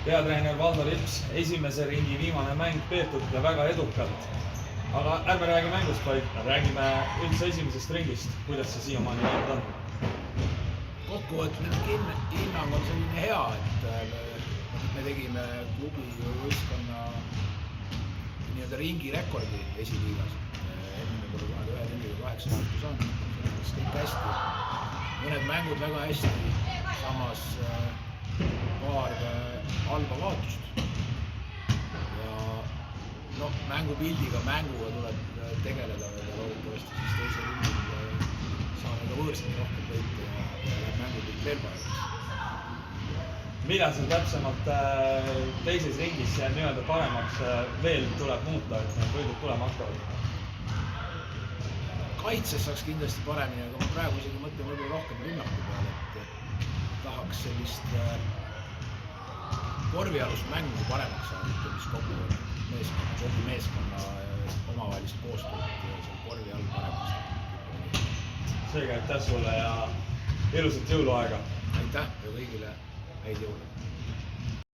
peatreener Valdo Lips, esimese ringi viimane mäng peetud ja väga edukalt. Aga ärme räägi mängust, vaid räägime üldse esimesest ringist. Kuidas see siiamaani läinud on? Kokkuvõtlik hinnang on selline hea, et me tegime klubi võistkonna nii-öelda ringi rekordi esiliigas. Enne kui kunagi ühe ringiga 8 märku saanud, selles kõik hästi. Mõned mängud väga hästi, samas paar halba kaotust. Ja mängupildiga, mänguga tuleb tegeleda ja loodetavasti siis teise ringi saame ka võõrstani rohkem võita ja läheb mängupilt veel paremaks. Mida seal täpsemalt teises ringis nii-öelda paremaks veel tuleb muuta, et need võidud tulema hakkavad? Kaitses saaks kindlasti paremini, aga ma praegu isegi mõtlen võib-olla rohkem rünnaku peale, et tahaks sellist korvialust mängu paremaks saada, mis kogu meeskonna omavahelist koostööd seal korvi all paremaks. Seega aitäh sulle ja ilusat jõuluaega! Aitäh ja kõigile häid jõule!